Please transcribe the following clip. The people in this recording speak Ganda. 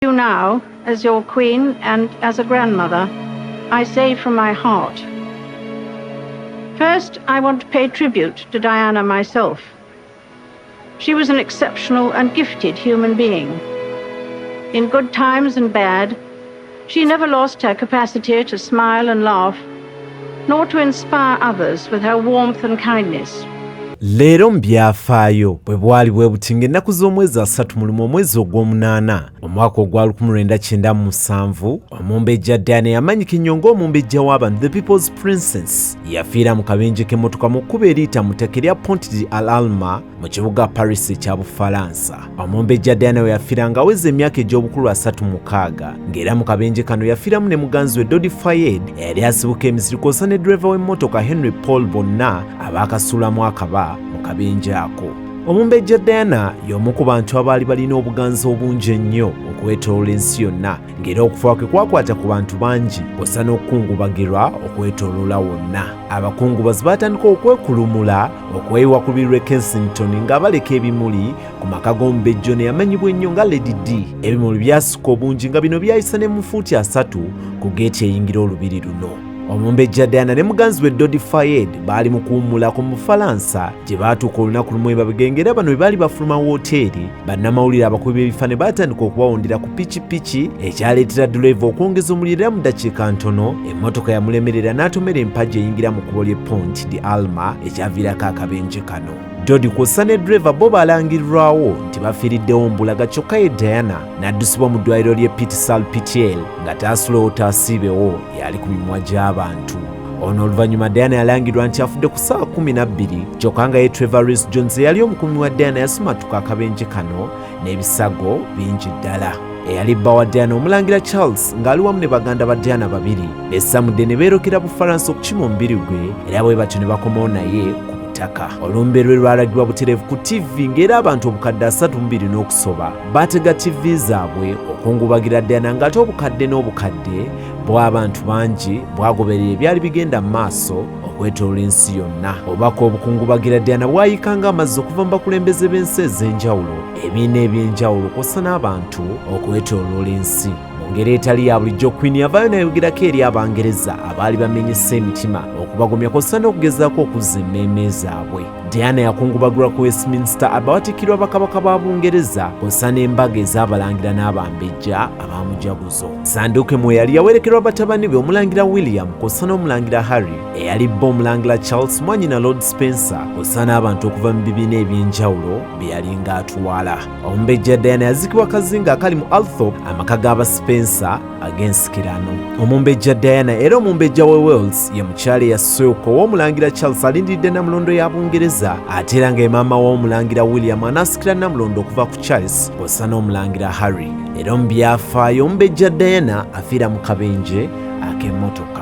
You now, as your queen and as a grandmother, I say from my heart. First, I want to pay tribute to Diana myself. She was an exceptional and gifted human being. In good times and bad, she never lost her capacity to smile and laugh, nor to inspire others with her warmth and kindness. LEERO mu byafaayo BWEBWALI BWEBUTI ng'ennaku z'omwezi 3 mu mwezi ogw'omunaana omwaka ogwa 1997 Omumbejja Diana yamanyika ennyo ng'omumbejja w'abantu the People's Princess yafiira mu kabenje k'emmotoka mu kkubo eriyita mu ttaka erya Pont d'Alma mu kibuga Paris ekya Bufalansa. Omumbejja Diana we yafiira ng'aweza emyaka egy'obukulu 36 ng'era mu kabenje kano yafiiramu ne muganzi we Dodi Fayed eyali asibuka emisiri kw'ossa ne ddereva w'emmotoka Henry Paul bonna abaakasuulamu akaba mu kabenje ako. Omumbejja Diana y'omu ku bantu abaali balina obuganzi obungi ennyo okwetooloola ensi yonna ng'era okufa kwe kwakwata ku bantu bangi kw'ossa n'okukungubagirwa okwetooloola wonna. Abakungubazi baatandika okwekulumula okweyiwa ku birwe Kensington nga baleka ebimuli ku maka g'Omumbejja ono eyamanyibwa ennyo nga Lady D. Ebimuli byasukka obungi nga bino byayisa ne mu fuuti 3 ku geeti eyingira olubiri luno. Omumbejja Diana ne muganzi we Dodi Fayed baali mu kuwummulako mu Bufalansa gye baatuuka olunaku lumu ebabegengera bano bwe baali bafuluma wooteeri bannamawulire abakubi b'ebifaananyi baatandika okubawundira ku pikipiki ekyaleetera duleva okwongeza omuliro era mu ddakiika ntono emmotoka yamulemerera n'atomera empagi eyingira mu kkubo ly'e Pont d'Alma ekyaviirako akabenje kano. Dodi kw'ossa ne ddereva bo baalangirirwawo nti bafiiriddewo mbulaga kyokka ye Diana n'addusibwa mu ddwaliro ly'e Petit Salpêtrière nga taasulewo taasiibewo yali ku mimwa gy'abantu. Ono oluvannyuma Diana yalangirwa nti afudde ku ssaawa 12 kyokka nga ye Trevor Rees Jones eyali omukuumi wa Diana yasumatuka akabenje kano n'ebisago bingi ddala. Eyali bba wa Diana omulangira Charles ng'ali wamu ne baganda ba Diana babiri bessamudde ne beerokera Bufalansa okukima omubiri gwe era bwe batyo ne bakomawo naye olumbe lwe lwalagibwa butereevu ku TV ng'era abantu obukadde 32 n'okusoba baatega TV zaabwe okungubagira Diana ng'ate obukadde n'obukadde bw'abantu bangi bwagoberera ebyali bigenda mu maaso okwetooloola ensi yonna. Obubaka obukungubagira Diana bwayikanga amazzi okuva mu bakulembeze b'ensi ez'enjawulo ebiina eby'enjawulo kw'ossa n'abantu okwetooloola ensi. Ngeri etali ya bulijjo Queen yavaayo n'ayogerako eri Abangereza abaali bamenyesa emitima okubagumya kw'ossa n'okugezaako okuzza emmeeme zaabwe. Diana yakungubagirwa ku Westminster abawatikirwa bakabaka ba Bungereza kw'ossa n'embaga ez'abalangira n'abambejja abaamujaguzo. Sanduuke mwe yali yawerekerwa batabani be omulangira William kw'ossa n'omulangira Harry eyali bba omulangira Charles mwannyina Lord Spencer kw'ossa n'abantu okuva mu bibiina eby'enjawulo bye yali ng'atwala. Omumbejja Diana yazikibwa kazinga akali mu Althorp amaka g'aba Spencer ag'ensikirano. Omumbejja Diana era omumbejja we Wales ye mukyala eyasooka ow'omulangira Charles alindiridde Namulondo ya Bungereza ate era nga maama w'omulangira William anaasikira Namulondo okuva ku Charles kw'ossa n'omulangira Harry. Era mu byafaayo Omumbejja Diana afiira mu kabenje ak'emmotoka.